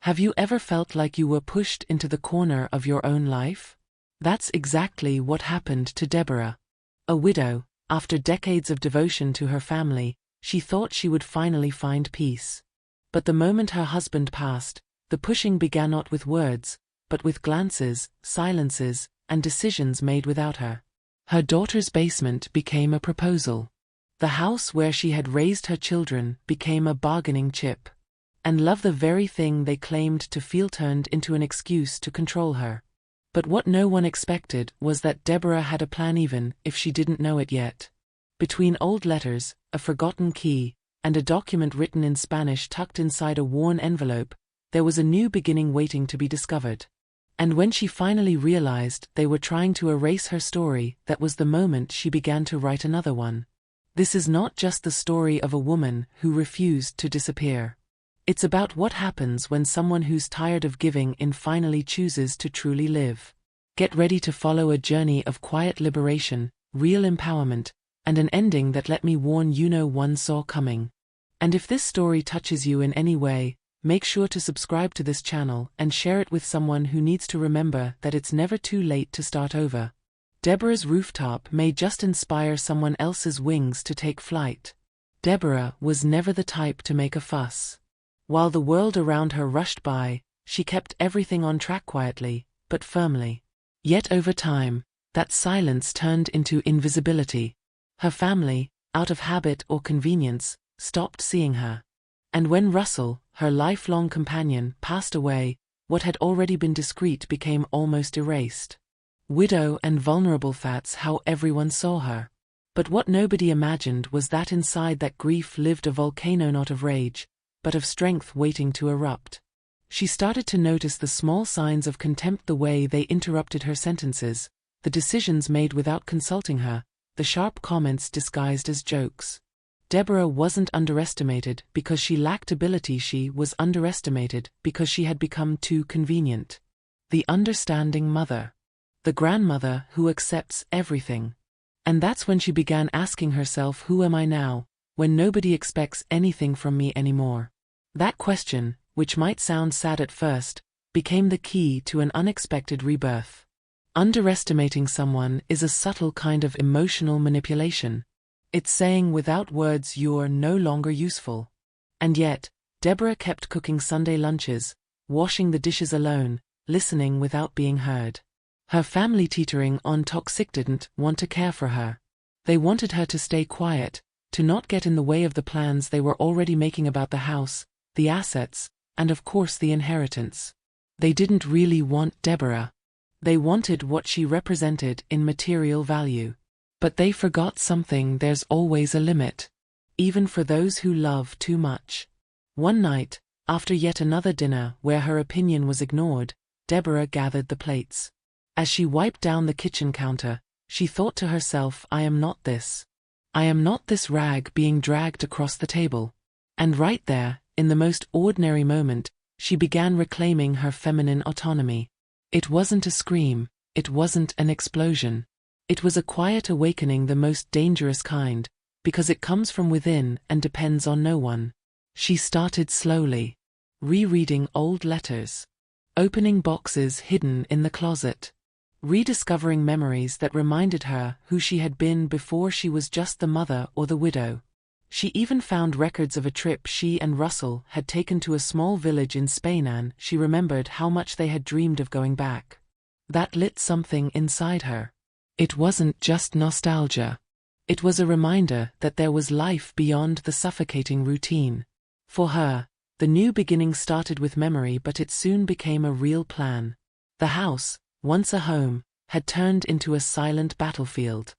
Have you ever felt like you were pushed into the corner of your own life? That's exactly what happened to Deborah. A widow, after decades of devotion to her family, she thought she would finally find peace. But the moment her husband passed, the pushing began not with words, but with glances, silences, and decisions made without her. Her daughter's basement became a proposal. The house where she had raised her children became a bargaining chip. And love, the very thing they claimed to feel, turned into an excuse to control her. But what no one expected was that Deborah had a plan, even if she didn't know it yet. Between old letters, a forgotten key, and a document written in Spanish tucked inside a worn envelope, there was a new beginning waiting to be discovered. And when she finally realized they were trying to erase her story, that was the moment she began to write another one. This is not just the story of a woman who refused to disappear. It's about what happens when someone who's tired of giving in finally chooses to truly live. Get ready to follow a journey of quiet liberation, real empowerment, and an ending that, let me warn you, no one saw coming. And if this story touches you in any way, make sure to subscribe to this channel and share it with someone who needs to remember that it's never too late to start over. Deborah's rooftop may just inspire someone else's wings to take flight. Deborah was never the type to make a fuss. While the world around her rushed by, she kept everything on track quietly, but firmly. Yet over time, that silence turned into invisibility. Her family, out of habit or convenience, stopped seeing her. And when Russell, her lifelong companion, passed away, what had already been discreet became almost erased. Widow and vulnerable, that's how everyone saw her. But what nobody imagined was that inside that grief lived a volcano, not of rage, but of strength waiting to erupt. She started to notice the small signs of contempt, the way they interrupted her sentences, the decisions made without consulting her, the sharp comments disguised as jokes. Deborah wasn't underestimated because she lacked ability, she was underestimated because she had become too convenient. The understanding mother. The grandmother who accepts everything. And that's when she began asking herself, who am I now, when nobody expects anything from me anymore? That question, which might sound sad at first, became the key to an unexpected rebirth. Underestimating someone is a subtle kind of emotional manipulation. It's saying without words you're no longer useful. And yet, Deborah kept cooking Sunday lunches, washing the dishes alone, listening without being heard. Her family, teetering on toxic, didn't want to care for her. They wanted her to stay quiet, to not get in the way of the plans they were already making about the house, the assets, and of course the inheritance. They didn't really want Deborah. They wanted what she represented in material value. But they forgot something: there's always a limit. Even for those who love too much. One night, after yet another dinner where her opinion was ignored, Deborah gathered the plates. As she wiped down the kitchen counter, she thought to herself, I am not this. I am not this rag being dragged across the table. And right there, in the most ordinary moment, she began reclaiming her feminine autonomy. It wasn't a scream, it wasn't an explosion. It was a quiet awakening, the most dangerous kind, because it comes from within and depends on no one. She started slowly. Rereading old letters. Opening boxes hidden in the closet. Rediscovering memories that reminded her who she had been before she was just the mother or the widow. She even found records of a trip she and Russell had taken to a small village in Spain, and she remembered how much they had dreamed of going back. That lit something inside her. It wasn't just nostalgia. It was a reminder that there was life beyond the suffocating routine. For her, the new beginning started with memory, but it soon became a real plan. The house, once a home, had turned into a silent battlefield.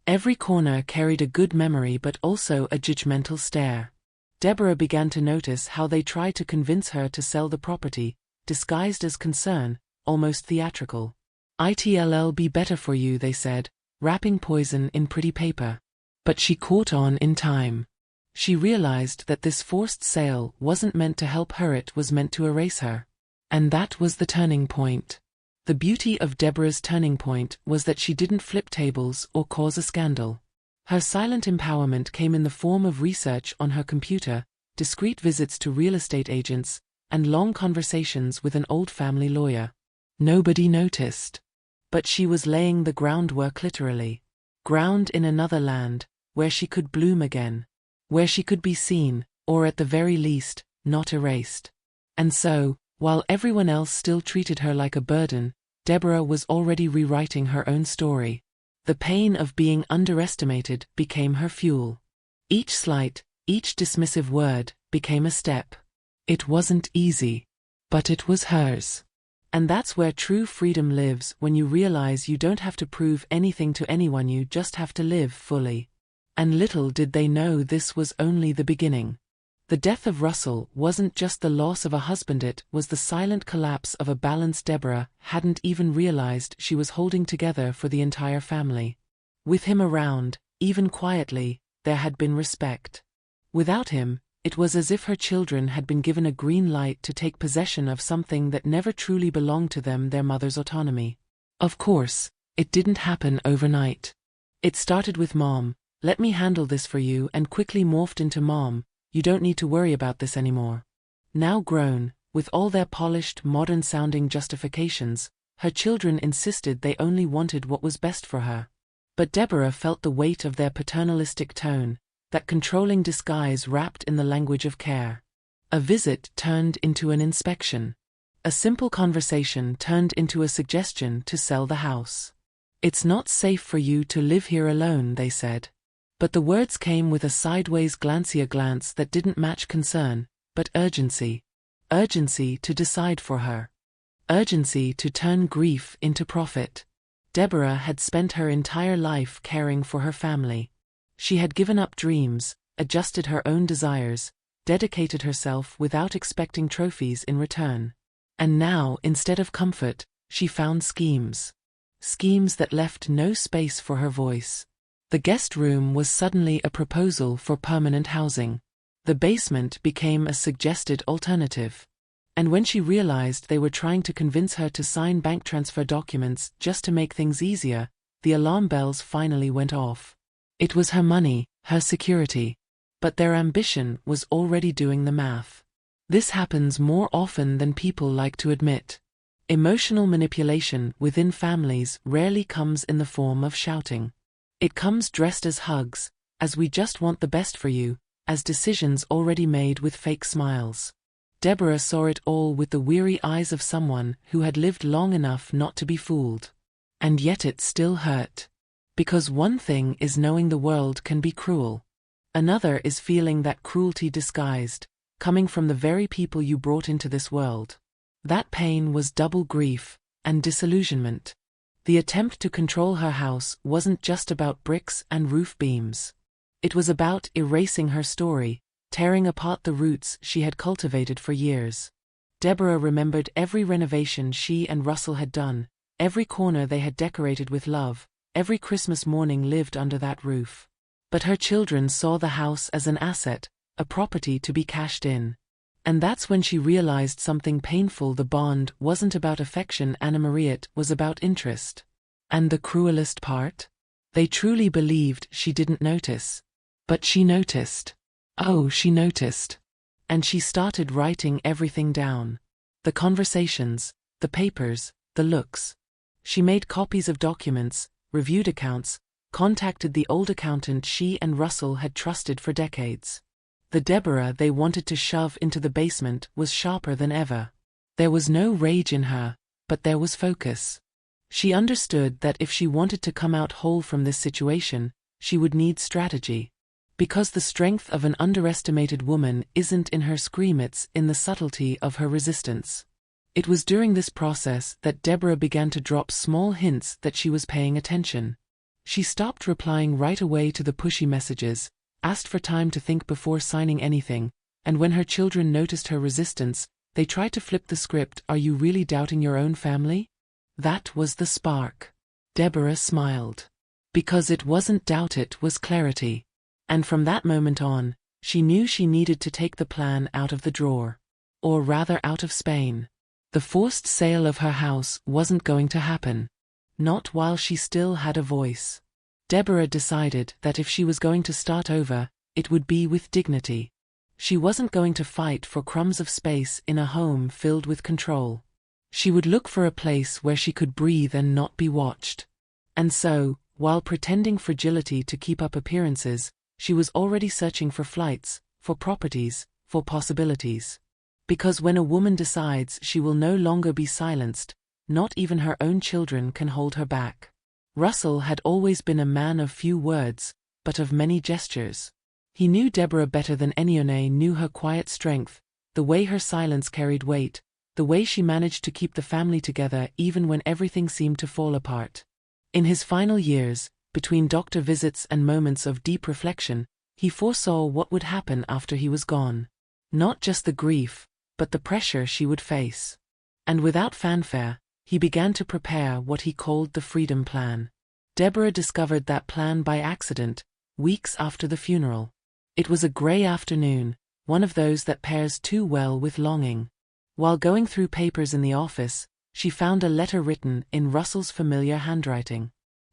Every corner carried a good memory but also a judgmental stare. Deborah began to notice how they tried to convince her to sell the property, disguised as concern, almost theatrical. It'll be better for you, they said, wrapping poison in pretty paper. But she caught on in time. She realized that this forced sale wasn't meant to help her, it was meant to erase her. And that was the turning point. The beauty of Deborah's turning point was that she didn't flip tables or cause a scandal. Her silent empowerment came in the form of research on her computer, discreet visits to real estate agents, and long conversations with an old family lawyer. Nobody noticed. But she was laying the groundwork literally. Ground in another land, where she could bloom again. Where she could be seen, or at the very least, not erased. And so, while everyone else still treated her like a burden, Deborah was already rewriting her own story. The pain of being underestimated became her fuel. Each slight, each dismissive word, became a step. It wasn't easy. But it was hers. And that's where true freedom lives, when you realize you don't have to prove anything to anyone, you just have to live fully. And little did they know this was only the beginning. The death of Russell wasn't just the loss of a husband, it was the silent collapse of a balance Deborah hadn't even realized she was holding together for the entire family. With him around, even quietly, there had been respect. Without him, it was as if her children had been given a green light to take possession of something that never truly belonged to them, their mother's autonomy. Of course, it didn't happen overnight. It started with "Mom, let me handle this for you," and quickly morphed into "Mom, you don't need to worry about this anymore." Now grown, with all their polished, modern-sounding justifications, her children insisted they only wanted what was best for her. But Deborah felt the weight of their paternalistic tone, that controlling disguise wrapped in the language of care. A visit turned into an inspection. A simple conversation turned into a suggestion to sell the house. "It's not safe for you to live here alone," they said. But the words came with a sideways glance that didn't match concern, but urgency. Urgency to decide for her. Urgency to turn grief into profit. Deborah had spent her entire life caring for her family. She had given up dreams, adjusted her own desires, dedicated herself without expecting trophies in return. And now, instead of comfort, she found schemes. Schemes that left no space for her voice. The guest room was suddenly a proposal for permanent housing. The basement became a suggested alternative. And when she realized they were trying to convince her to sign bank transfer documents just to make things easier, the alarm bells finally went off. It was her money, her security. But their ambition was already doing the math. This happens more often than people like to admit. Emotional manipulation within families rarely comes in the form of shouting. It comes dressed as hugs, as "we just want the best for you," as decisions already made with fake smiles. Deborah saw it all with the weary eyes of someone who had lived long enough not to be fooled. And yet it still hurt. Because one thing is knowing the world can be cruel. Another is feeling that cruelty disguised, coming from the very people you brought into this world. That pain was double grief and disillusionment. The attempt to control her house wasn't just about bricks and roof beams. It was about erasing her story, tearing apart the roots she had cultivated for years. Deborah remembered every renovation she and Russell had done, every corner they had decorated with love, every Christmas morning lived under that roof. But her children saw the house as an asset, a property to be cashed in. And that's when she realized something painful: the bond wasn't about affection, Anna-Marie, it was about interest. And the cruelest part? They truly believed she didn't notice. But she noticed. Oh, she noticed. And she started writing everything down. The conversations, the papers, the looks. She made copies of documents, reviewed accounts, contacted the old accountant she and Russell had trusted for decades. The Deborah they wanted to shove into the basement was sharper than ever. There was no rage in her, but there was focus. She understood that if she wanted to come out whole from this situation, she would need strategy. Because the strength of an underestimated woman isn't in her scream, it's in the subtlety of her resistance. It was during this process that Deborah began to drop small hints that she was paying attention. She stopped replying right away to the pushy messages, asked for time to think before signing anything, and when her children noticed her resistance, they tried to flip the script. "Are you really doubting your own family?" That was the spark. Deborah smiled. Because it wasn't doubt, it was clarity. And from that moment on, she knew she needed to take the plan out of the drawer. Or rather, out of Spain. The forced sale of her house wasn't going to happen. Not while she still had a voice. Deborah decided that if she was going to start over, it would be with dignity. She wasn't going to fight for crumbs of space in a home filled with control. She would look for a place where she could breathe and not be watched. And so, while pretending fragility to keep up appearances, she was already searching for flights, for properties, for possibilities. Because when a woman decides she will no longer be silenced, not even her own children can hold her back. Russell had always been a man of few words, but of many gestures. He knew Deborah better than anyone knew her quiet strength, the way her silence carried weight, the way she managed to keep the family together even when everything seemed to fall apart. In his final years, between doctor visits and moments of deep reflection, he foresaw what would happen after he was gone. Not just the grief, but the pressure she would face. And without fanfare, he began to prepare what he called the Freedom Plan. Deborah discovered that plan by accident, weeks after the funeral. It was a grey afternoon, one of those that pairs too well with longing. While going through papers in the office, she found a letter written in Russell's familiar handwriting.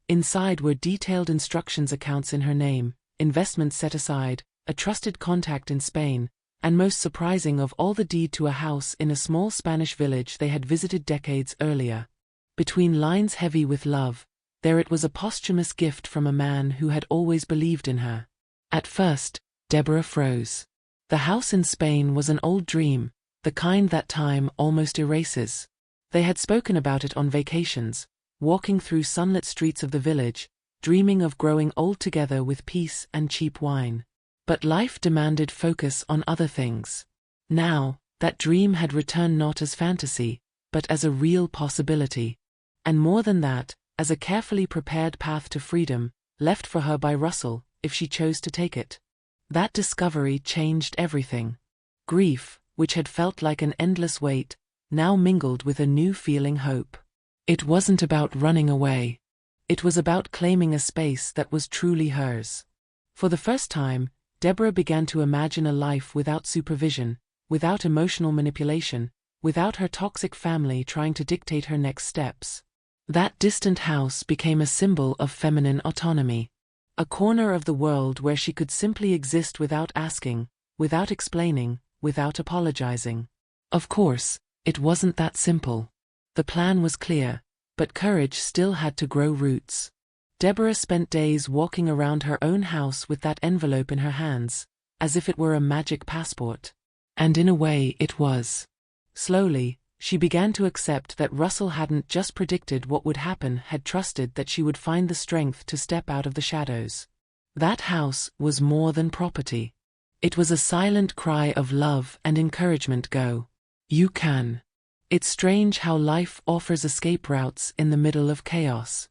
Inside were detailed instructions, accounts in her name, investments set aside, a trusted contact in Spain, and most surprising of all, the deed to a house in a small Spanish village they had visited decades earlier. Between lines heavy with love, there it was, a posthumous gift from a man who had always believed in her. At first, Deborah froze. The house in Spain was an old dream, the kind that time almost erases. They had spoken about it on vacations, walking through sunlit streets of the village, dreaming of growing old together with peace and cheap wine. But life demanded focus on other things. Now, that dream had returned not as fantasy, but as a real possibility. And more than that, as a carefully prepared path to freedom, left for her by Russell, if she chose to take it. That discovery changed everything. Grief, which had felt like an endless weight, now mingled with a new feeling, hope. It wasn't about running away. It was about claiming a space that was truly hers. For the first time, Deborah began to imagine a life without supervision, without emotional manipulation, without her toxic family trying to dictate her next steps. That distant house became a symbol of feminine autonomy. A corner of the world where she could simply exist without asking, without explaining, without apologizing. Of course, it wasn't that simple. The plan was clear, but courage still had to grow roots. Deborah spent days walking around her own house with that envelope in her hands, as if it were a magic passport. And in a way it was. Slowly, she began to accept that Russell hadn't just predicted what would happen, had trusted that she would find the strength to step out of the shadows. That house was more than property. It was a silent cry of love and encouragement. Go. You can. It's strange how life offers escape routes in the middle of chaos.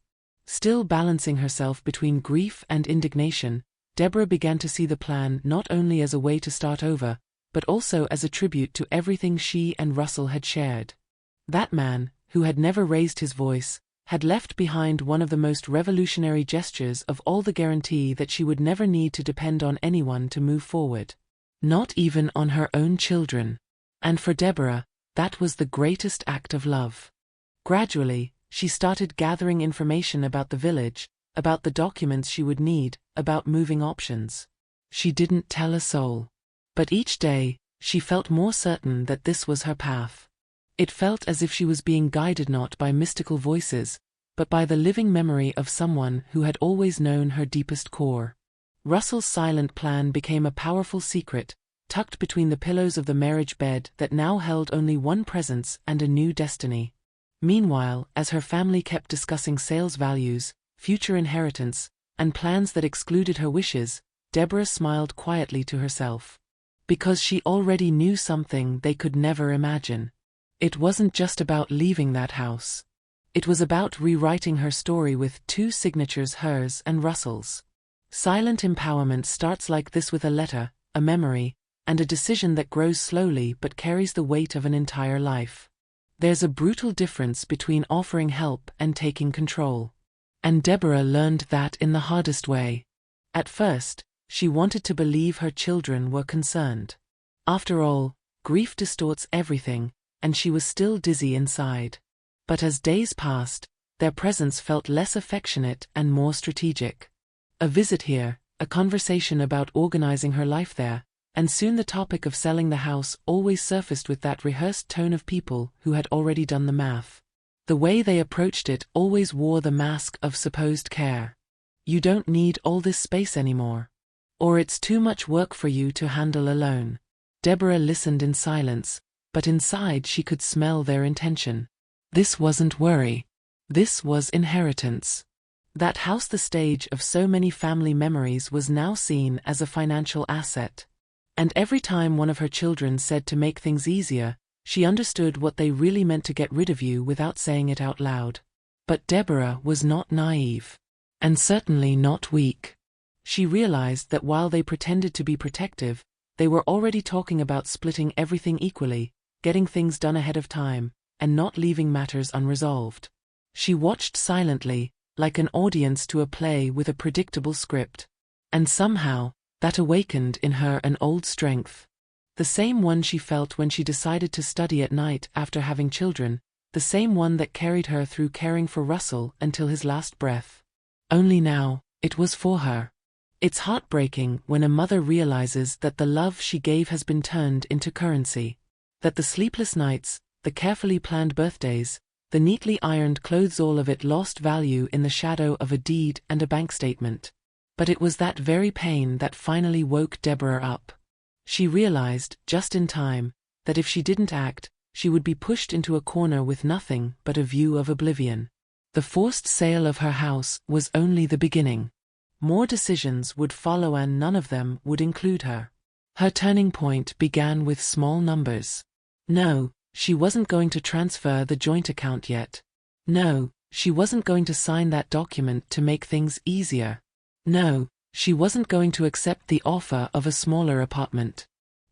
Still balancing herself between grief and indignation, Deborah began to see the plan not only as a way to start over, but also as a tribute to everything she and Russell had shared. That man, who had never raised his voice, had left behind one of the most revolutionary gestures of all, the guarantee that she would never need to depend on anyone to move forward. Not even on her own children. And for Deborah, that was the greatest act of love. Gradually, she started gathering information about the village, about the documents she would need, about moving options. She didn't tell a soul. But each day, she felt more certain that this was her path. It felt as if she was being guided not by mystical voices, but by the living memory of someone who had always known her deepest core. Russell's silent plan became a powerful secret, tucked between the pillows of the marriage bed that now held only one presence and a new destiny. Meanwhile, as her family kept discussing sales values, future inheritance, and plans that excluded her wishes, Deborah smiled quietly to herself. Because she already knew something they could never imagine. It wasn't just about leaving that house. It was about rewriting her story with two signatures, hers and Russell's. Silent empowerment starts like this, with a letter, a memory, and a decision that grows slowly but carries the weight of an entire life. There's a brutal difference between offering help and taking control. And Deborah learned that in the hardest way. At first, she wanted to believe her children were concerned. After all, grief distorts everything, and she was still dizzy inside. But as days passed, their presence felt less affectionate and more strategic. A visit here, a conversation about organizing her life there, And soon the topic of selling the house always surfaced with that rehearsed tone of people who had already done the math. The way they approached it always wore the mask of supposed care. You don't need all this space anymore. Or it's too much work for you to handle alone. Deborah listened in silence, but inside she could smell their intention. This wasn't worry. This was inheritance. That house, the stage of so many family memories, was now seen as a financial asset. And every time one of her children said to make things easier, she understood what they really meant: to get rid of you without saying it out loud. But Deborah was not naive. And certainly not weak. She realized that while they pretended to be protective, they were already talking about splitting everything equally, getting things done ahead of time, and not leaving matters unresolved. She watched silently, like an audience to a play with a predictable script. And somehow, that awakened in her an old strength. The same one she felt when she decided to study at night after having children, the same one that carried her through caring for Russell until his last breath. Only now, it was for her. It's heartbreaking when a mother realizes that the love she gave has been turned into currency. That the sleepless nights, the carefully planned birthdays, the neatly ironed clothes, all of it lost value in the shadow of a deed and a bank statement. But it was that very pain that finally woke Deborah up. She realized, just in time, that if she didn't act, she would be pushed into a corner with nothing but a view of oblivion. The forced sale of her house was only the beginning. More decisions would follow, and none of them would include her. Her turning point began with small numbers. No, she wasn't going to transfer the joint account yet. No, she wasn't going to sign that document to make things easier. No, she wasn't going to accept the offer of a smaller apartment.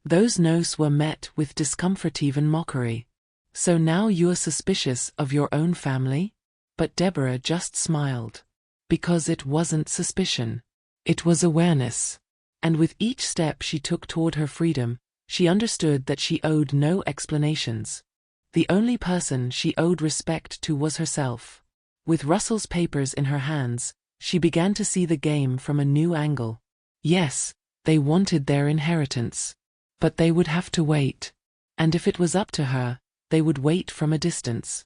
Those no's were met with discomfort, even mockery. So now you're suspicious of your own family? But Deborah just smiled. Because it wasn't suspicion. It was awareness. And with each step she took toward her freedom, she understood that she owed no explanations. The only person she owed respect to was herself. With Russell's papers in her hands, she began to see the game from a new angle. Yes, they wanted their inheritance. But they would have to wait. And if it was up to her, they would wait from a distance.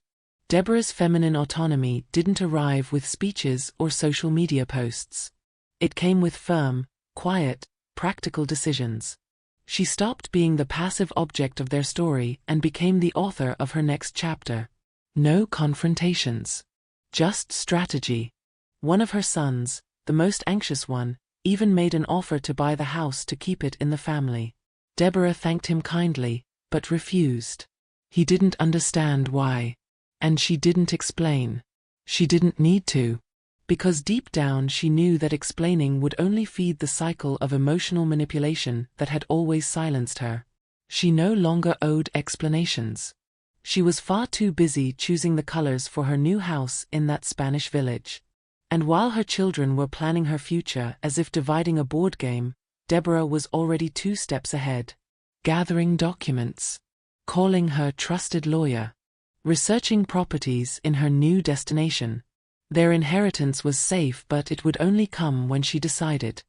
Deborah's feminine autonomy didn't arrive with speeches or social media posts. It came with firm, quiet, practical decisions. She stopped being the passive object of their story and became the author of her next chapter. No confrontations. Just strategy. One of her sons, the most anxious one, even made an offer to buy the house to keep it in the family. Deborah thanked him kindly, but refused. He didn't understand why. And she didn't explain. She didn't need to. Because deep down she knew that explaining would only feed the cycle of emotional manipulation that had always silenced her. She no longer owed explanations. She was far too busy choosing the colors for her new house in that Spanish village. And while her children were planning her future as if dividing a board game, Deborah was already 2 steps ahead. Gathering documents. Calling her trusted lawyer. Researching properties in her new destination. Their inheritance was safe, but it would only come when she decided.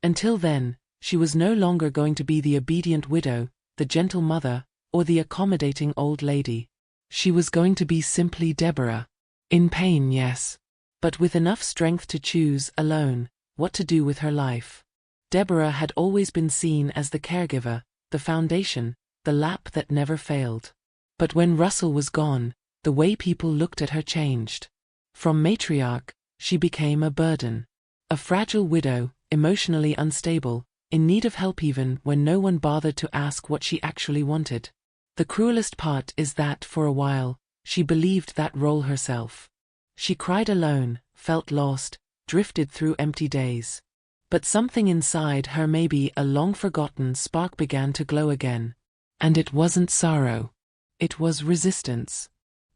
Until then, she was no longer going to be the obedient widow, the gentle mother, or the accommodating old lady. She was going to be simply Deborah. In pain, yes. But with enough strength to choose, alone, what to do with her life. Deborah had always been seen as the caregiver, the foundation, the lap that never failed. But when Russell was gone, the way people looked at her changed. From matriarch, she became a burden. A fragile widow, emotionally unstable, in need of help even when no one bothered to ask what she actually wanted. The cruelest part is that, for a while, she believed that role herself. She cried alone, felt lost, drifted through empty days. But something inside her, maybe a long-forgotten spark, began to glow again. And it wasn't sorrow. It was resistance.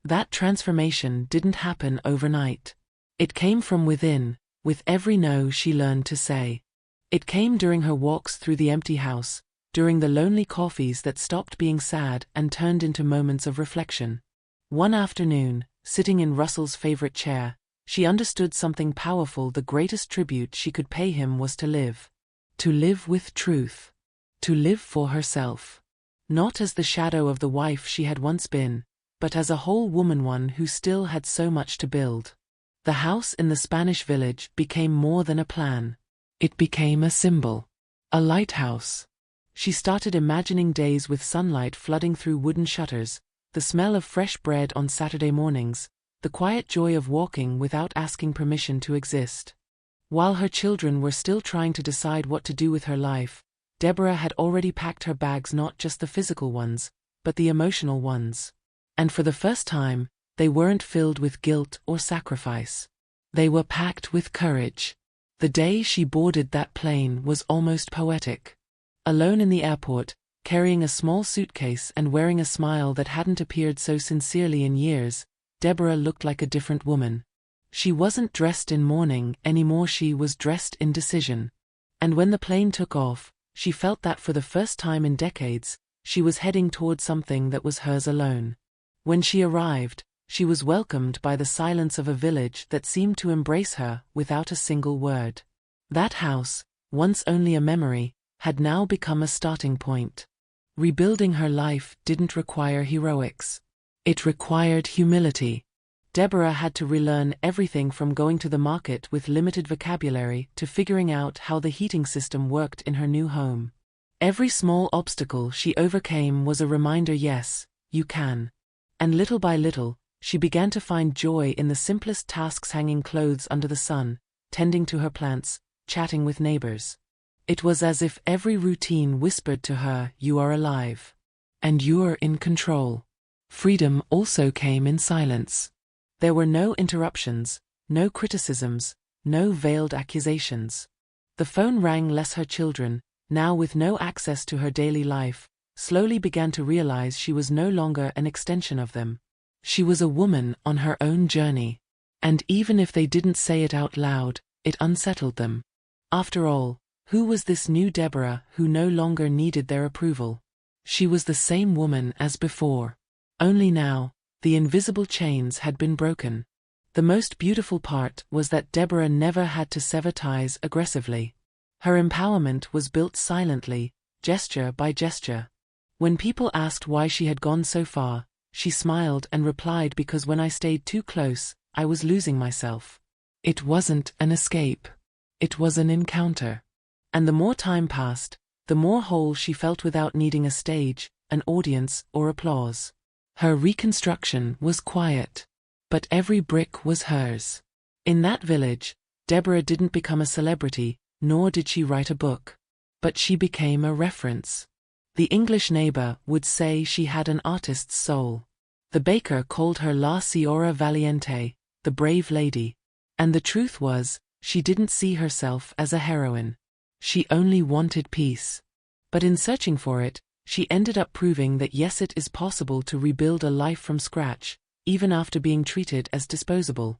That transformation didn't happen overnight. It came from within, with every no she learned to say. It came during her walks through the empty house, during the lonely coffees that stopped being sad and turned into moments of reflection. One afternoon, sitting in Russell's favorite chair, she understood something powerful. The greatest tribute she could pay him was to live. To live with truth. To live for herself. Not as the shadow of the wife she had once been, but as a whole woman, one who still had so much to build. The house in the Spanish village became more than a plan. It became a symbol. A lighthouse. She started imagining days with sunlight flooding through wooden shutters, the smell of fresh bread on Saturday mornings, the quiet joy of walking without asking permission to exist. While her children were still trying to decide what to do with her life, Deborah had already packed her bags, not just the physical ones, but the emotional ones. And for the first time, they weren't filled with guilt or sacrifice. They were packed with courage. The day she boarded that plane was almost poetic. Alone in the airport, carrying a small suitcase and wearing a smile that hadn't appeared so sincerely in years, Deborah looked like a different woman. She wasn't dressed in mourning anymore, she was dressed in decision. And when the plane took off, she felt that for the first time in decades, she was heading toward something that was hers alone. When she arrived, she was welcomed by the silence of a village that seemed to embrace her without a single word. That house, once only a memory, had now become a starting point. Rebuilding her life didn't require heroics. It required humility. Deborah had to relearn everything from going to the market with limited vocabulary to figuring out how the heating system worked in her new home. Every small obstacle she overcame was a reminder, yes, you can. And little by little, she began to find joy in the simplest tasks: hanging clothes under the sun, tending to her plants, chatting with neighbors. It was as if every routine whispered to her, you are alive. And you're in control. Freedom also came in silence. There were no interruptions, no criticisms, no veiled accusations. The phone rang less. Her children, now with no access to her daily life, slowly began to realize she was no longer an extension of them. She was a woman on her own journey. And even if they didn't say it out loud, it unsettled them. After all, who was this new Deborah who no longer needed their approval? She was the same woman as before. Only now, the invisible chains had been broken. The most beautiful part was that Deborah never had to sever ties aggressively. Her empowerment was built silently, gesture by gesture. When people asked why she had gone so far, she smiled and replied, because when I stayed too close, I was losing myself. It wasn't an escape. It was an encounter. And the more time passed, the more whole she felt without needing a stage, an audience, or applause. Her reconstruction was quiet. But every brick was hers. In that village, Deborah didn't become a celebrity, nor did she write a book. But she became a reference. The English neighbor would say she had an artist's soul. The baker called her La Signora Valiente, the brave lady. And the truth was, she didn't see herself as a heroine. She only wanted peace. But in searching for it, she ended up proving that yes, it is possible to rebuild a life from scratch, even after being treated as disposable.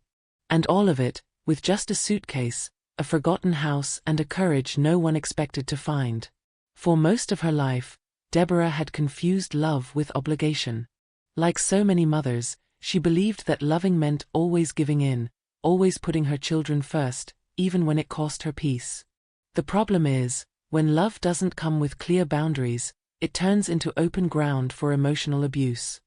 And all of it, with just a suitcase, a forgotten house, and a courage no one expected to find. For most of her life, Deborah had confused love with obligation. Like so many mothers, she believed that loving meant always giving in, always putting her children first, even when it cost her peace. The problem is, when love doesn't come with clear boundaries, it turns into open ground for emotional abuse.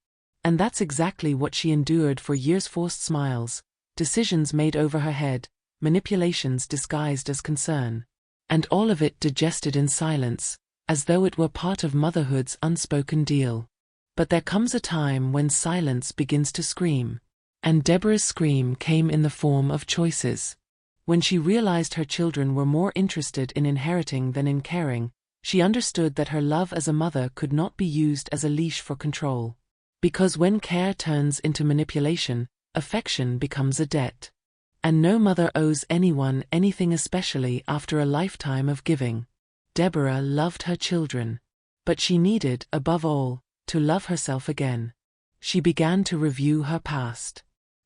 And that's exactly what she endured for years: forced smiles, decisions made over her head, manipulations disguised as concern. And all of it digested in silence, as though it were part of motherhood's unspoken deal. But there comes a time when silence begins to scream. And Deborah's scream came in the form of choices. When she realized her children were more interested in inheriting than in caring, she understood that her love as a mother could not be used as a leash for control. Because when care turns into manipulation, affection becomes a debt. And no mother owes anyone anything, especially after a lifetime of giving. Deborah loved her children. But she needed, above all, to love herself again. She began to review her past.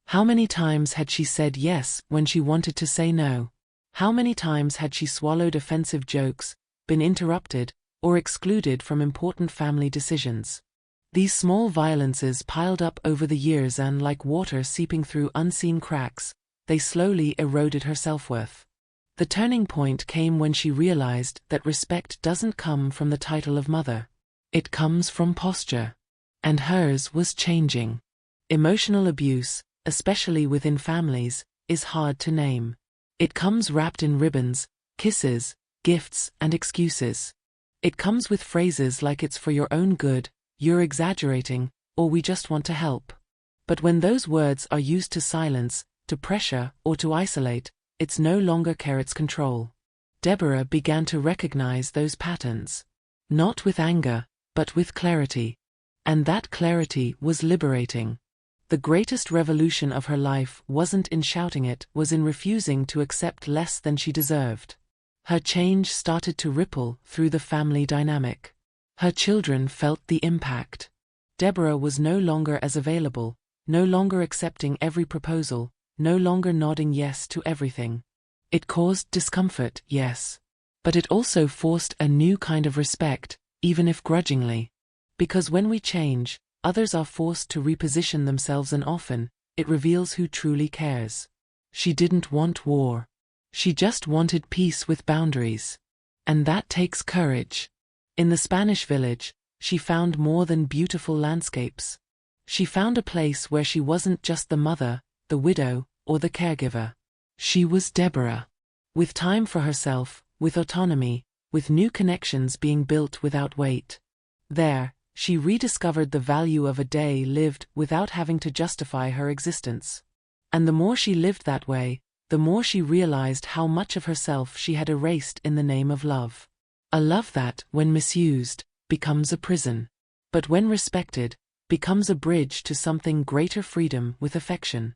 How many times had she said yes when she wanted to say no? How many times had she swallowed offensive jokes, been interrupted, or excluded from important family decisions? These small violences piled up over the years, and like water seeping through unseen cracks, they slowly eroded her self-worth. The turning point came when she realized that respect doesn't come from the title of mother. It comes from posture. And hers was changing. Emotional abuse, especially within families, is hard to name. It comes wrapped in ribbons, kisses, gifts, and excuses. It comes with phrases like "it's for your own good," "you're exaggerating," or "we just want to help." But when those words are used to silence, to pressure, or to isolate, it's no longer Carrot's control. Deborah began to recognize those patterns. Not with anger, but with clarity. And that clarity was liberating. The greatest revolution of her life wasn't in shouting, it was in refusing to accept less than she deserved. Her change started to ripple through the family dynamic. Her children felt the impact. Deborah was no longer as available, no longer accepting every proposal, no longer nodding yes to everything. It caused discomfort, yes. But it also forced a new kind of respect, even if grudgingly. Because when we change, others are forced to reposition themselves, and often, it reveals who truly cares. She didn't want war. She just wanted peace with boundaries. And that takes courage. In the Spanish village, she found more than beautiful landscapes. She found a place where she wasn't just the mother, the widow, or the caregiver. She was Deborah. With time for herself, with autonomy, with new connections being built without weight. There, she rediscovered the value of a day lived without having to justify her existence. And the more she lived that way, the more she realized how much of herself she had erased in the name of love. A love that, when misused, becomes a prison. But when respected, becomes a bridge to something greater: freedom with affection.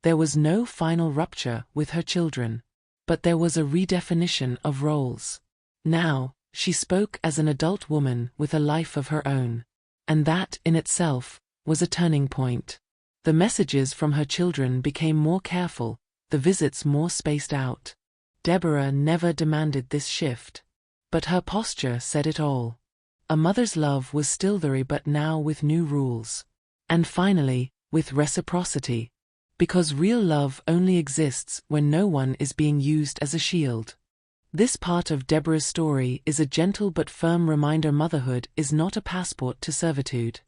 There was no final rupture with her children. But there was a redefinition of roles. Now, she spoke as an adult woman with a life of her own. And that, in itself, was a turning point. The messages from her children became more careful, the visits more spaced out. Deborah never demanded this shift. But her posture said it all. A mother's love was still there, but now with new rules. And finally, with reciprocity. Because real love only exists when no one is being used as a shield. This part of Deborah's story is a gentle but firm reminder: motherhood is not a passport to servitude.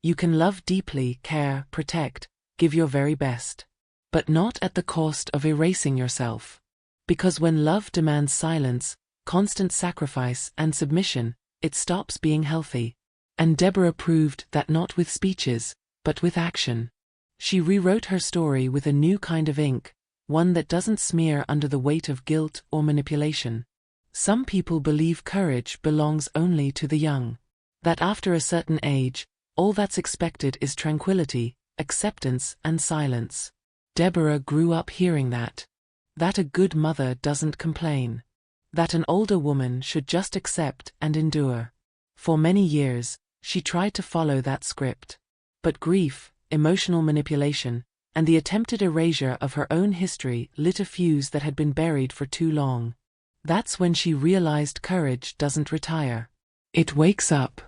You can love deeply, care, protect, give your very best. But not at the cost of erasing yourself. Because when love demands silence, constant sacrifice, and submission, it stops being healthy. And Deborah proved that, not with speeches, but with action. She rewrote her story with a new kind of ink, one that doesn't smear under the weight of guilt or manipulation. Some people believe courage belongs only to the young. That after a certain age, all that's expected is tranquility, acceptance, and silence. Deborah grew up hearing that. That a good mother doesn't complain. That an older woman should just accept and endure. For many years, she tried to follow that script. But grief, emotional manipulation, and the attempted erasure of her own history lit a fuse that had been buried for too long. That's when she realized courage doesn't retire. It wakes up.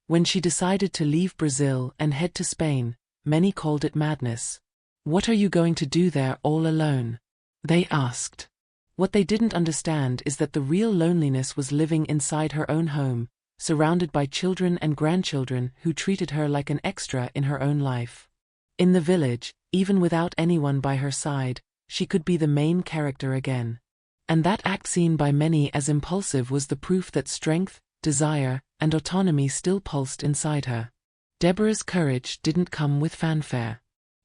When she decided to leave Brazil and head to Spain, many called it madness. "What are you going to do there all alone?" they asked. What they didn't understand is that the real loneliness was living inside her own home, surrounded by children and grandchildren who treated her like an extra in her own life. In the village, even without anyone by her side, she could be the main character again. And that act, seen by many as impulsive, was the proof that strength, desire, and autonomy still pulsed inside her. Deborah's courage didn't come with fanfare.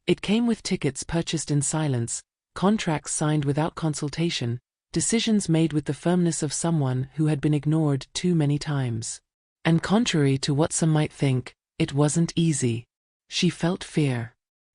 It came with tickets purchased in silence, contracts signed without consultation, decisions made with the firmness of someone who had been ignored too many times. And contrary to what some might think, it wasn't easy. She felt fear.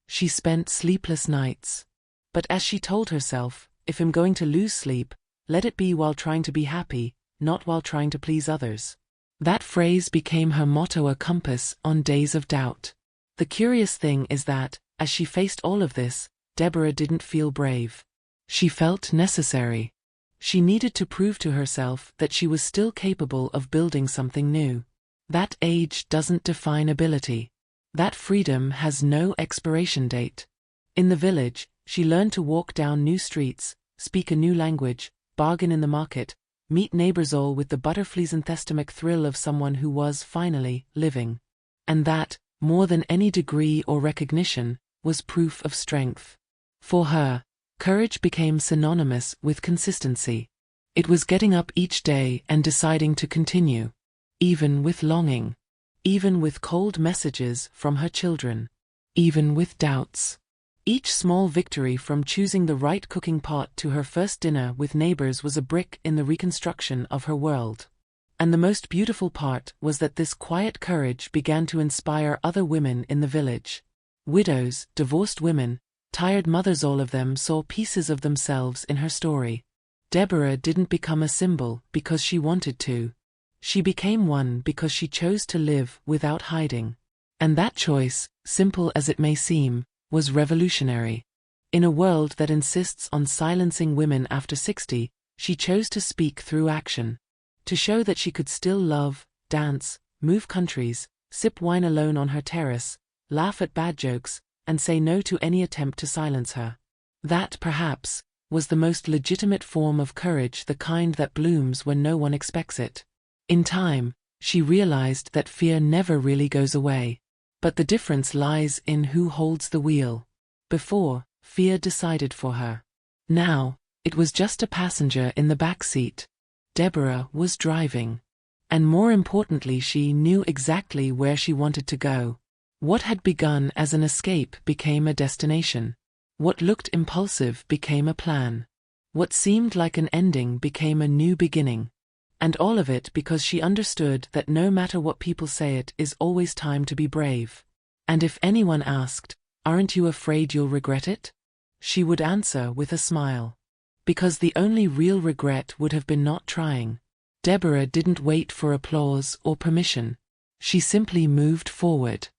She spent sleepless nights. But as she told herself, if I'm going to lose sleep, let it be while trying to be happy, not while trying to please others. That phrase became her motto, a compass on days of doubt. The curious thing is that, as she faced all of this, Deborah didn't feel brave. She felt necessary. She needed to prove to herself that she was still capable of building something new. That age doesn't define ability. That freedom has no expiration date. In the village, she learned to walk down new streets, speak a new language, bargain in the market, meet neighbors all with the butterflies-enthusiastic thrill of someone who was, finally, living. And that, more than any degree or recognition, was proof of strength. For her, courage became synonymous with consistency. It was getting up each day and deciding to continue. Even with longing. Even with cold messages from her children. Even with doubts. Each small victory, from choosing the right cooking pot to her first dinner with neighbors, was a brick in the reconstruction of her world. And the most beautiful part was that this quiet courage began to inspire other women in the village. Widows, divorced women, tired mothers, all of them saw pieces of themselves in her story. Deborah didn't become a symbol because she wanted to. She became one because she chose to live without hiding. And that choice, simple as it may seem, was revolutionary. In a world that insists on silencing women after 60, she chose to speak through action. To show that she could still love, dance, move countries, sip wine alone on her terrace, laugh at bad jokes, and say no to any attempt to silence her. That, perhaps, was the most legitimate form of courage, the kind that blooms when no one expects it. In time, she realized that fear never really goes away. But the difference lies in who holds the wheel. Before, fear decided for her. Now, it was just a passenger in the back seat. Deborah was driving. And more importantly, she knew exactly where she wanted to go. What had begun as an escape became a destination. What looked impulsive became a plan. What seemed like an ending became a new beginning. And all of it because she understood that no matter what people say, it is always time to be brave. And if anyone asked, "Aren't you afraid you'll regret it?" she would answer with a smile. Because the only real regret would have been not trying. Deborah didn't wait for applause or permission. She simply moved forward.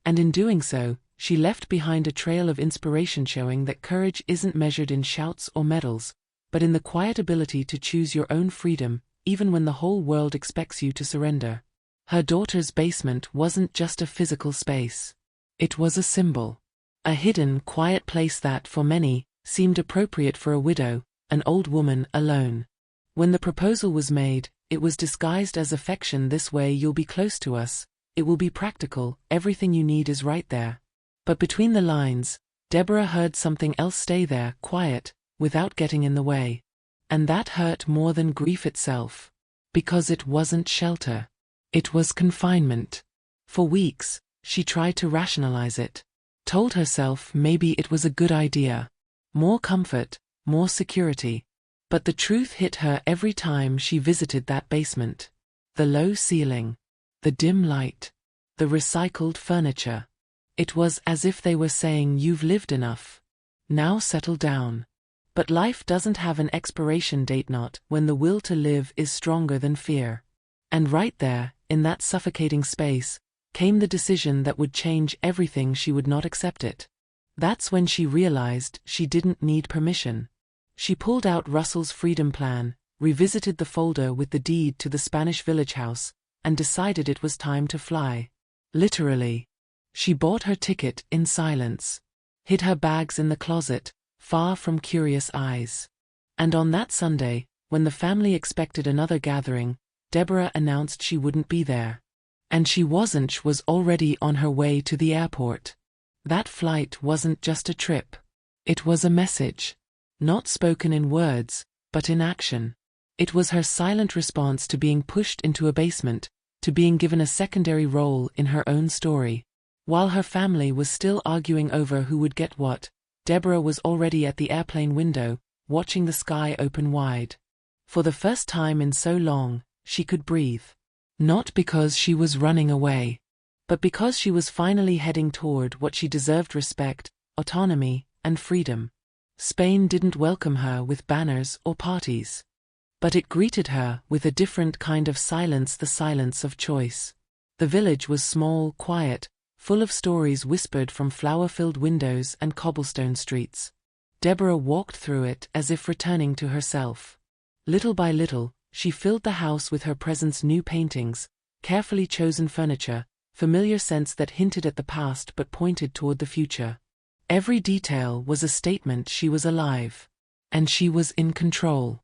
And in doing so, she left behind a trail of inspiration, showing that courage isn't measured in shouts or medals, but in the quiet ability to choose your own freedom, even when the whole world expects you to surrender. Her daughter's basement wasn't just a physical space. It was a symbol. A hidden, quiet place that, for many, seemed appropriate for a widow, an old woman alone. When the proposal was made, it was disguised as affection. "This way you'll be close to us, it will be practical, everything you need is right there." But between the lines, Deborah heard something else: stay there, quiet, without getting in the way. And that hurt more than grief itself. Because it wasn't shelter. It was confinement. For weeks, she tried to rationalize it. Told herself maybe it was a good idea. More comfort, more security. But the truth hit her every time she visited that basement. The low ceiling. The dim light. The recycled furniture. It was as if they were saying, "You've lived enough. Now settle down." But life doesn't have an expiration date, not when the will to live is stronger than fear. And right there, in that suffocating space, came the decision that would change everything. She would not accept it. That's when she realized she didn't need permission. She pulled out Russell's freedom plan, revisited the folder with the deed to the Spanish village house, and decided it was time to fly. Literally. She bought her ticket in silence. Hid her bags in the closet, far from curious eyes. And on that Sunday, when the family expected another gathering, Deborah announced she wouldn't be there. And she wasn't. She was already on her way to the airport. That flight wasn't just a trip. It was a message. Not spoken in words, but in action. It was her silent response to being pushed into a basement, to being given a secondary role in her own story. While her family was still arguing over who would get what, Deborah was already at the airplane window, watching the sky open wide. For the first time in so long, she could breathe. Not because she was running away, but because she was finally heading toward what she deserved: respect, autonomy, and freedom. Spain didn't welcome her with banners or parties. But it greeted her with a different kind of silence, the silence of choice. The village was small, quiet, full of stories whispered from flower-filled windows and cobblestone streets. Deborah walked through it as if returning to herself. Little by little, she filled the house with her presence: new paintings, carefully chosen furniture, familiar scents that hinted at the past but pointed toward the future. Every detail was a statement she was alive. And she was in control.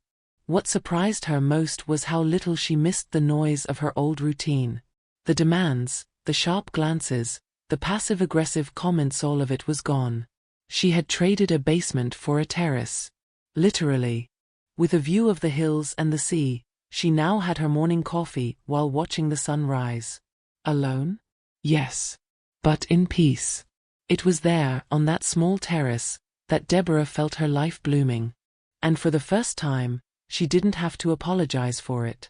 What surprised her most was how little she missed the noise of her old routine. The demands, the sharp glances, the passive-aggressive comments, all of it was gone. She had traded a basement for a terrace. Literally. With a view of the hills and the sea, she now had her morning coffee while watching the sun rise. Alone? Yes. But in peace. It was there, on that small terrace, that Deborah felt her life blooming. And for the first time, she didn't have to apologize for it.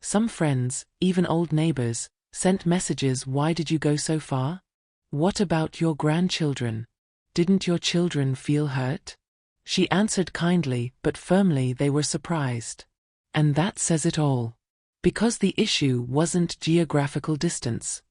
Some friends, even old neighbors, sent messages. Why did you go so far? What about your grandchildren? Didn't your children feel hurt? She answered kindly but firmly they were surprised. And that says it all. Because the issue wasn't geographical distance.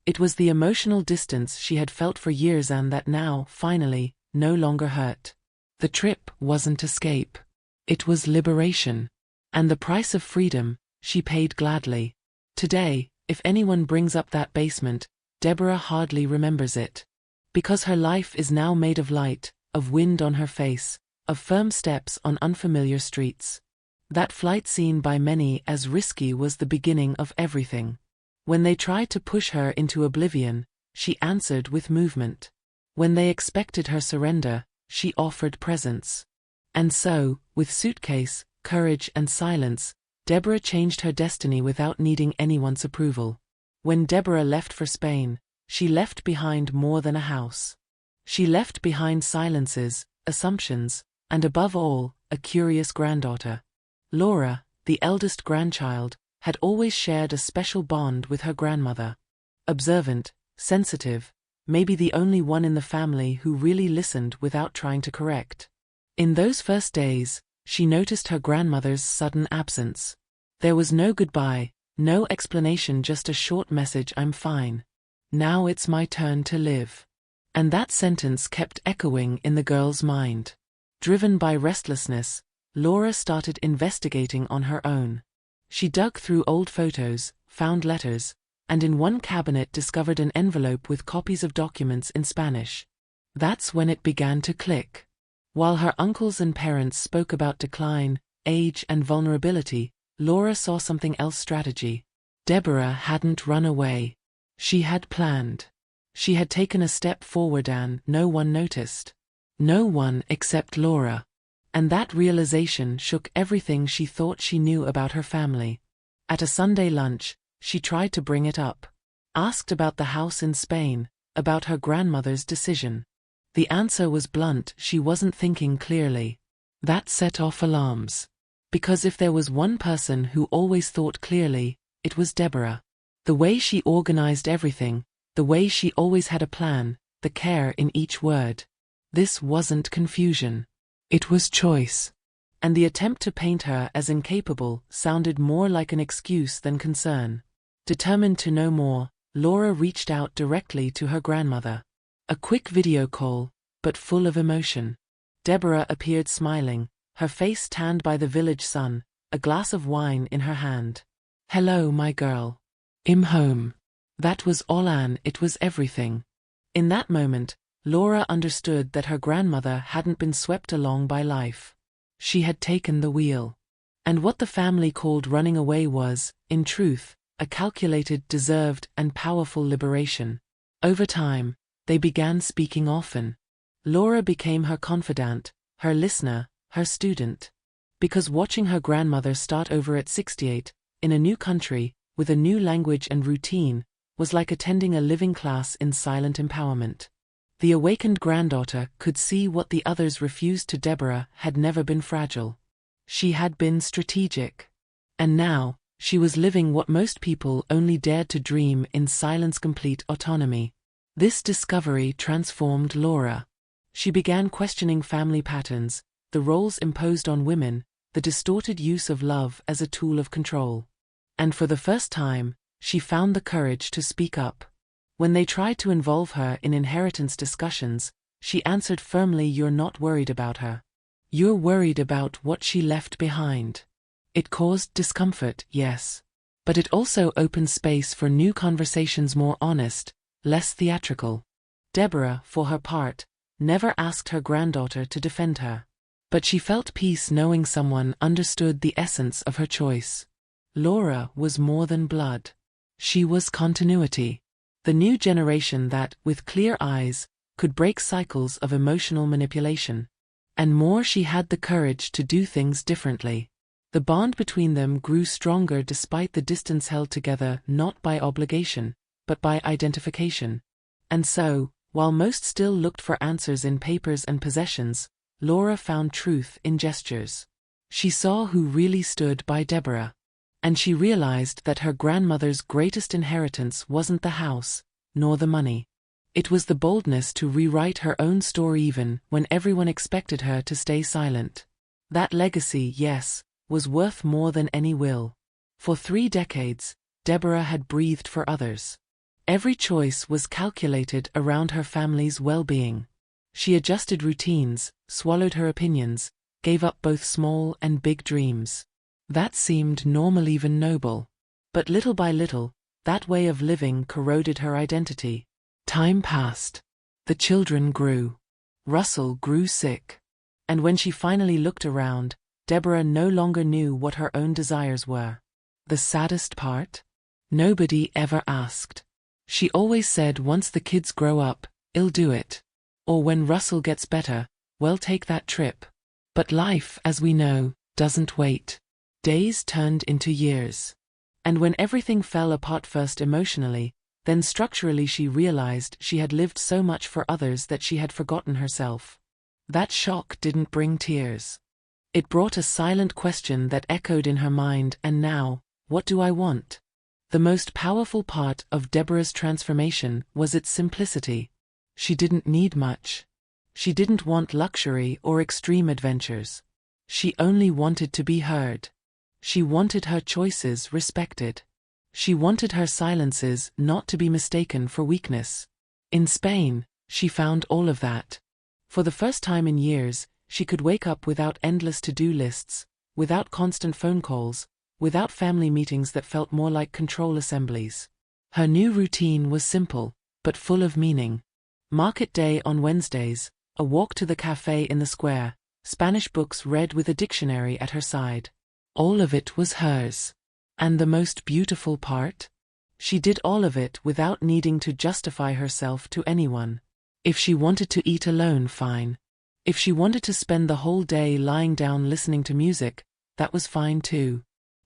It was the emotional distance she had felt for years and that now, finally, no longer hurt. The trip wasn't escape. It was liberation. And the price of freedom, she paid gladly. Today, if anyone brings up that basement, Deborah hardly remembers it. Because her life is now made of light, of wind on her face, of firm steps on unfamiliar streets. That flight seen by many as risky was the beginning of everything. When they tried to push her into oblivion, she answered with movement. When they expected her surrender, she offered presence. And so, with suitcase, courage and silence, Deborah changed her destiny without needing anyone's approval. When Deborah left for Spain, she left behind more than a house. She left behind silences, assumptions, and above all, a curious granddaughter. Laura, the eldest grandchild, had always shared a special bond with her grandmother. Observant, sensitive, maybe the only one in the family who really listened without trying to correct. In those first days, she noticed her grandmother's sudden absence. There was no goodbye, no explanation, just a short message: "I'm fine. Now it's my turn to live." And that sentence kept echoing in the girl's mind. Driven by restlessness, Laura started investigating on her own. She dug through old photos, found letters, and in one cabinet discovered an envelope with copies of documents in Spanish. That's when it began to click. While her uncles and parents spoke about decline, age and vulnerability, Laura saw something else: strategy. Deborah hadn't run away. She had planned. She had taken a step forward and no one noticed. No one except Laura. And that realization shook everything she thought she knew about her family. At a Sunday lunch, she tried to bring it up. Asked about the house in Spain, about her grandmother's decision. The answer was blunt: she wasn't thinking clearly. That set off alarms. Because if there was one person who always thought clearly, it was Deborah. The way she organized everything, the way she always had a plan, the care in each word. This wasn't confusion. It was choice. And the attempt to paint her as incapable sounded more like an excuse than concern. Determined to know more, Laura reached out directly to her grandmother. A quick video call, but full of emotion. Deborah appeared smiling, her face tanned by the village sun, a glass of wine in her hand. "Hello, my girl. I'm home." That was all, and it was everything. In that moment, Laura understood that her grandmother hadn't been swept along by life. She had taken the wheel. And what the family called running away was, in truth, a calculated, deserved, and powerful liberation. Over time, they began speaking often. Laura became her confidant, her listener, her student. Because watching her grandmother start over at 68, in a new country, with a new language and routine, was like attending a living class in silent empowerment. The awakened granddaughter could see what the others refused to. Deborah had never been fragile. She had been strategic. And now, she was living what most people only dared to dream in silence: complete autonomy. This discovery transformed Laura. She began questioning family patterns, the roles imposed on women, the distorted use of love as a tool of control. And for the first time, she found the courage to speak up. When they tried to involve her in inheritance discussions, she answered firmly: "You're not worried about her. You're worried about what she left behind." It caused discomfort, yes. But it also opened space for new conversations, more honest, less theatrical. Deborah, for her part, never asked her granddaughter to defend her. But she felt peace knowing someone understood the essence of her choice. Laura was more than blood. She was continuity. The new generation that, with clear eyes, could break cycles of emotional manipulation. And more, she had the courage to do things differently. The bond between them grew stronger despite the distance, held together not by obligation, but by identification. And so, while most still looked for answers in papers and possessions, Laura found truth in gestures. She saw who really stood by Deborah. And she realized that her grandmother's greatest inheritance wasn't the house, nor the money. It was the boldness to rewrite her own story even when everyone expected her to stay silent. That legacy, yes, was worth more than any will. For 3 decades, Deborah had breathed for others. Every choice was calculated around her family's well-being. She adjusted routines, swallowed her opinions, gave up both small and big dreams. That seemed normal, even noble. But little by little, that way of living corroded her identity. Time passed. The children grew. Russell grew sick. And when she finally looked around, Deborah no longer knew what her own desires were. The saddest part? Nobody ever asked. She always said, once the kids grow up, I'll do it. Or when Russell gets better, we'll take that trip. But life, as we know, doesn't wait. Days turned into years. And when everything fell apart, first emotionally, then structurally, she realized she had lived so much for others that she had forgotten herself. That shock didn't bring tears. It brought a silent question that echoed in her mind, and now, what do I want? The most powerful part of Deborah's transformation was its simplicity. She didn't need much. She didn't want luxury or extreme adventures. She only wanted to be heard. She wanted her choices respected. She wanted her silences not to be mistaken for weakness. In Spain, she found all of that. For the first time in years, she could wake up without endless to-do lists, without constant phone calls, without family meetings that felt more like control assemblies. Her new routine was simple, but full of meaning. Market day on Wednesdays, a walk to the cafe in the square, Spanish books read with a dictionary at her side. All of it was hers. And the most beautiful part? She did all of it without needing to justify herself to anyone. If she wanted to eat alone, fine. If she wanted to spend the whole day lying down listening to music, that was fine too.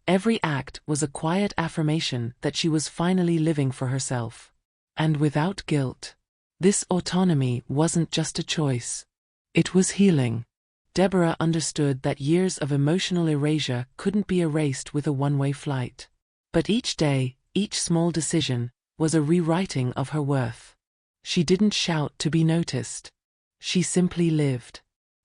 Every act was a quiet affirmation that she was finally living for herself. And without guilt. This autonomy wasn't just a choice. It was healing. Deborah understood that years of emotional erasure couldn't be erased with a one-way flight. But each day, each small decision, was a rewriting of her worth. She didn't shout to be noticed. She simply lived.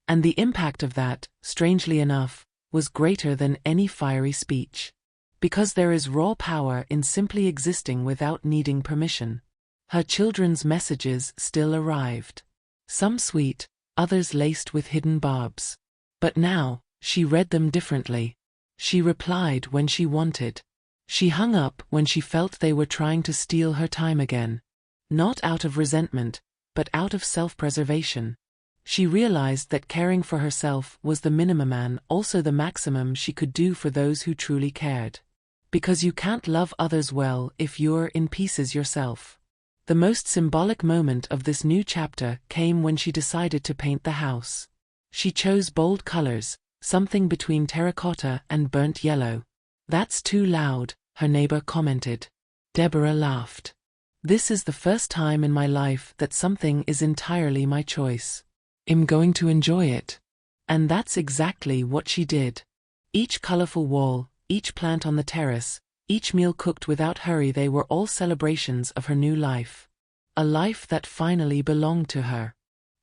And the impact of that, strangely enough, was greater than any fiery speech. Because there is raw power in simply existing without needing permission. Her children's messages still arrived. Some sweet, others laced with hidden barbs. But now, she read them differently. She replied when she wanted. She hung up when she felt they were trying to steal her time again. Not out of resentment, but out of self-preservation. She realized that caring for herself was the minimum and also the maximum she could do for those who truly cared. Because you can't love others well if you're in pieces yourself. The most symbolic moment of this new chapter came when she decided to paint the house. She chose bold colors, something between terracotta and burnt yellow. "That's too loud," her neighbor commented. Deborah laughed. "This is the first time in my life that something is entirely my choice. I'm going to enjoy it." And that's exactly what she did. Each colorful wall, each plant on the terrace, each meal cooked without hurry, they were all celebrations of her new life. A life that finally belonged to her.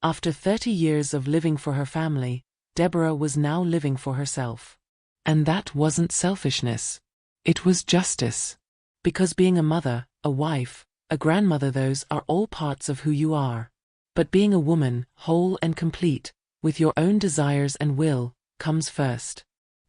After 30 years of living for her family, Deborah was now living for herself. And that wasn't selfishness. It was justice. Because being a mother, a wife, a grandmother, those are all parts of who you are. But being a woman, whole and complete, with your own desires and will, comes first.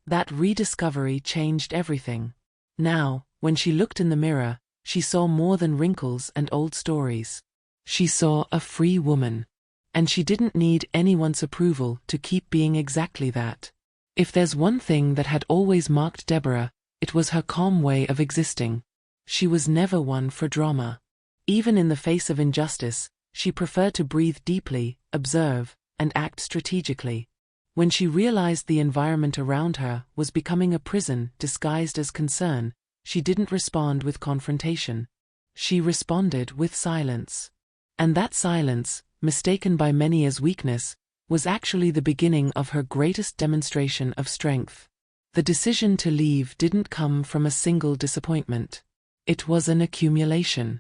That rediscovery changed everything. Now, when she looked in the mirror, she saw more than wrinkles and old stories. She saw a free woman. And she didn't need anyone's approval to keep being exactly that. If there's one thing that had always marked Deborah, it was her calm way of existing. She was never one for drama. Even in the face of injustice, she preferred to breathe deeply, observe, and act strategically. When she realized the environment around her was becoming a prison disguised as concern, she didn't respond with confrontation. She responded with silence. And that silence, mistaken by many as weakness, was actually the beginning of her greatest demonstration of strength. The decision to leave didn't come from a single disappointment. It was an accumulation.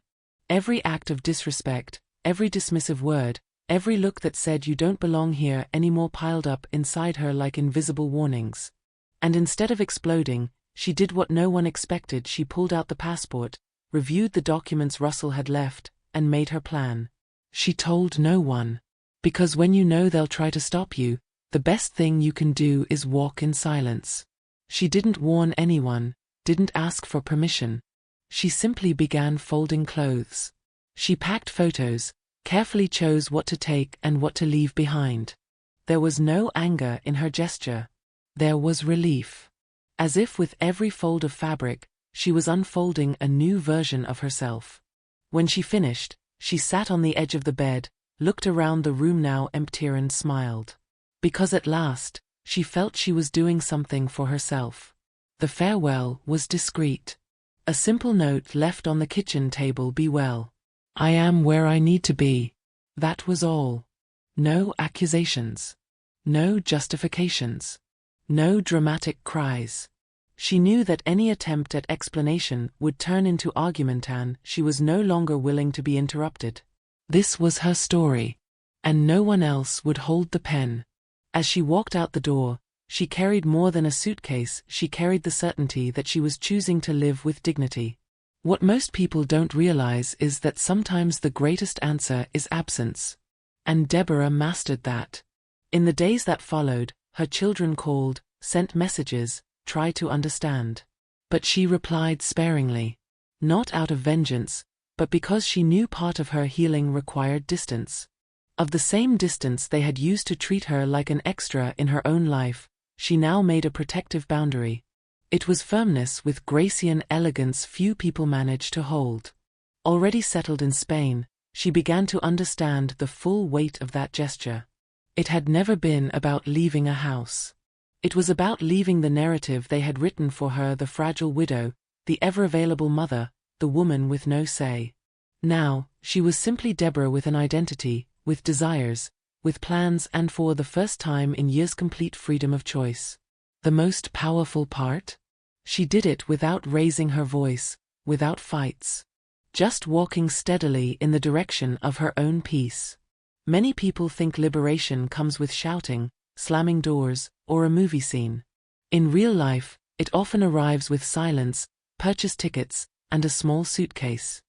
Every act of disrespect, every dismissive word, every look that said you don't belong here anymore piled up inside her like invisible warnings. And instead of exploding, she did what no one expected. She pulled out the passport, reviewed the documents Russell had left, and made her plan. She told no one. Because when you know they'll try to stop you, the best thing you can do is walk in silence. She didn't warn anyone, didn't ask for permission. She simply began folding clothes. She packed photos, carefully chose what to take and what to leave behind. There was no anger in her gesture. There was relief. As if with every fold of fabric, she was unfolding a new version of herself. When she finished, she sat on the edge of the bed, looked around the room now emptier and smiled. Because at last, she felt she was doing something for herself. The farewell was discreet. A simple note left on the kitchen table: be well. I am where I need to be. That was all. No accusations. No justifications. No dramatic cries. She knew that any attempt at explanation would turn into argument, and she was no longer willing to be interrupted. This was her story, and no one else would hold the pen. As she walked out the door, she carried more than a suitcase. She carried the certainty that she was choosing to live with dignity. What most people don't realize is that sometimes the greatest answer is absence. And Deborah mastered that. In the days that followed, her children called, sent messages, tried to understand. But she replied sparingly. Not out of vengeance, but because she knew part of her healing required distance. Of the same distance they had used to treat her like an extra in her own life, she now made a protective boundary. It was firmness with Gracian elegance few people manage to hold. Already settled in Spain, she began to understand the full weight of that gesture. It had never been about leaving a house. It was about leaving the narrative they had written for her: the fragile widow, the ever-available mother, the woman with no say. Now, she was simply Deborah, with an identity, with desires, with plans, and for the first time in years complete freedom of choice. The most powerful part? She did it without raising her voice, without fights. Just walking steadily in the direction of her own peace. Many people think liberation comes with shouting, slamming doors, or a movie scene. In real life, it often arrives with silence, purchase tickets, and a small suitcase.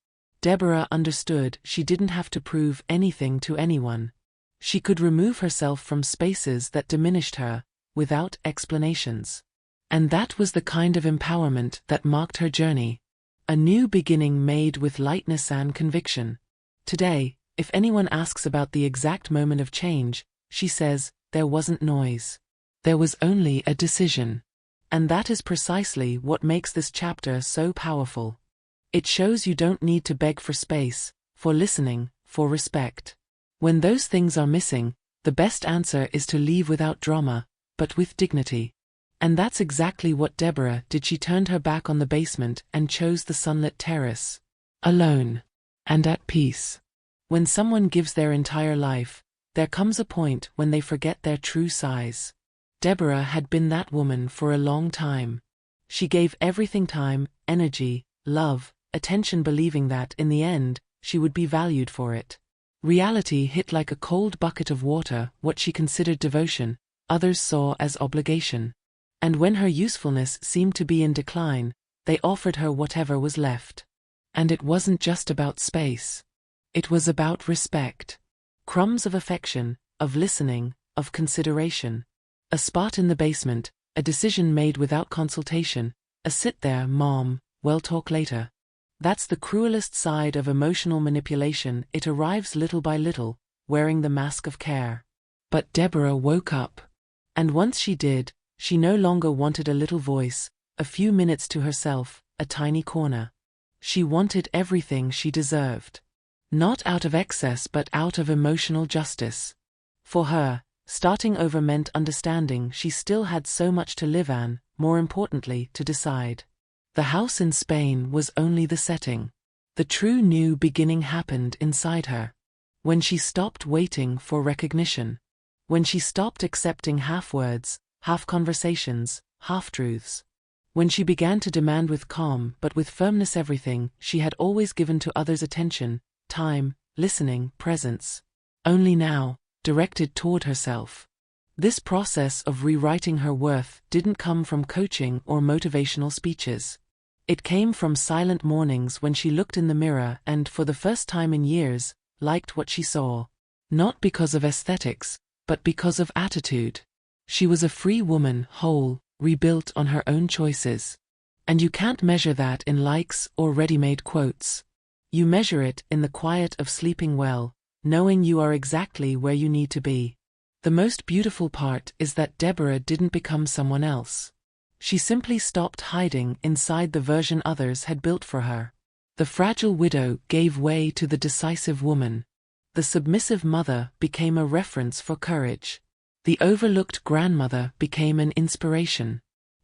Deborah understood she didn't have to prove anything to anyone. She could remove herself from spaces that diminished her, without explanations. And that was the kind of empowerment that marked her journey. A new beginning made with lightness and conviction. Today, if anyone asks about the exact moment of change, she says, there wasn't noise. There was only a decision. And that is precisely what makes this chapter so powerful. It shows you don't need to beg for space, for listening, for respect. When those things are missing, the best answer is to leave without drama, but with dignity. And that's exactly what Deborah did. She turned her back on the basement and chose the sunlit terrace. Alone. And at peace. When someone gives their entire life, there comes a point when they forget their true size. Deborah had been that woman for a long time. She gave everything: time, energy, love, attention, believing that, in the end, she would be valued for it. Reality hit like a cold bucket of water. What she considered devotion, others saw as obligation. And when her usefulness seemed to be in decline, they offered her whatever was left. And it wasn't just about space. It was about respect. Crumbs of affection, of listening, of consideration. A spot in the basement, a decision made without consultation, a sit there, mom, we'll talk later. That's the cruelest side of emotional manipulation. It arrives little by little, wearing the mask of care. But Deborah woke up. And once she did, she no longer wanted a little voice, a few minutes to herself, a tiny corner. She wanted everything she deserved. Not out of excess but out of emotional justice. For her, starting over meant understanding she still had so much to live and, more importantly, to decide. The house in Spain was only the setting. The true new beginning happened inside her. When she stopped waiting for recognition. When she stopped accepting half-words, half-conversations, half-truths. When she began to demand with calm but with firmness everything she had always given to others: attention, time, listening, presence. Only now, directed toward herself. This process of rewriting her worth didn't come from coaching or motivational speeches. It came from silent mornings when she looked in the mirror and, for the first time in years, liked what she saw. Not because of aesthetics, but because of attitude. She was a free woman, whole, rebuilt on her own choices. And you can't measure that in likes or ready-made quotes. You measure it in the quiet of sleeping well, knowing you are exactly where you need to be. The most beautiful part is that Deborah didn't become someone else. She simply stopped hiding inside the version others had built for her. The fragile widow gave way to the decisive woman. The submissive mother became a reference for courage. The overlooked grandmother became an inspiration.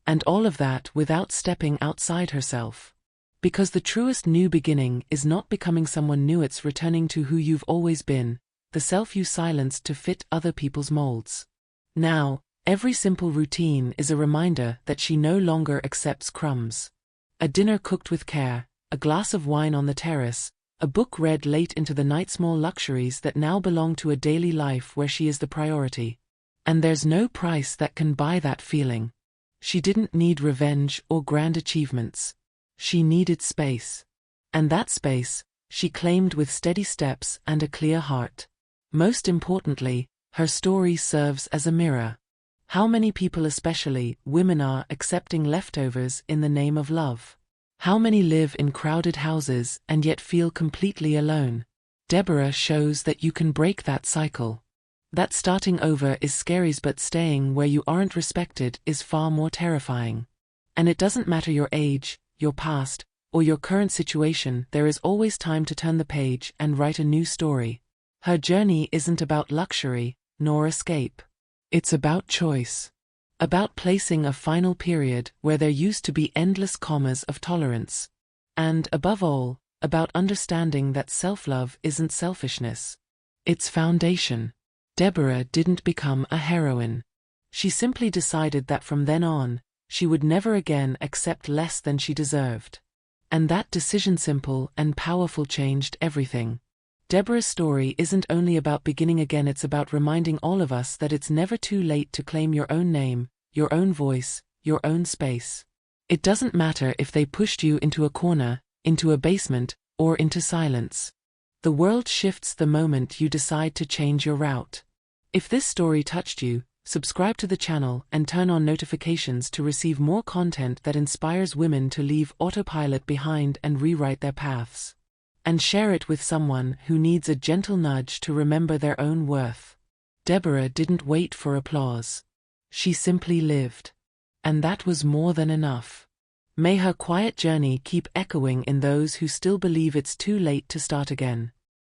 And all of that without stepping outside herself. Because the truest new beginning is not becoming someone new, it's returning to who you've always been, the self you silenced to fit other people's molds. Now, every simple routine is a reminder that she no longer accepts crumbs. A dinner cooked with care, a glass of wine on the terrace, a book read late into the night, small luxuries that now belong to a daily life where she is the priority. And there's no price that can buy that feeling. She didn't need revenge or grand achievements. She needed space. And that space, she claimed with steady steps and a clear heart. Most importantly, her story serves as a mirror. How many people, especially women, are accepting leftovers in the name of love? How many live in crowded houses and yet feel completely alone? Deborah shows that you can break that cycle. That starting over is scary, but staying where you aren't respected is far more terrifying. And it doesn't matter your age, your past, or your current situation, there is always time to turn the page and write a new story. Her journey isn't about luxury, nor escape. It's about choice. About placing a final period where there used to be endless commas of tolerance. And, above all, about understanding that self-love isn't selfishness. It's foundation. Deborah didn't become a heroine. She simply decided that from then on, she would never again accept less than she deserved. And that decision, simple and powerful, changed everything. Deborah's story isn't only about beginning again, it's about reminding all of us that it's never too late to claim your own name, your own voice, your own space. It doesn't matter if they pushed you into a corner, into a basement, or into silence. The world shifts the moment you decide to change your route. If this story touched you, subscribe to the channel and turn on notifications to receive more content that inspires women to leave autopilot behind and rewrite their paths. And share it with someone who needs a gentle nudge to remember their own worth. Deborah didn't wait for applause. She simply lived. And that was more than enough. May her quiet journey keep echoing in those who still believe it's too late to start again.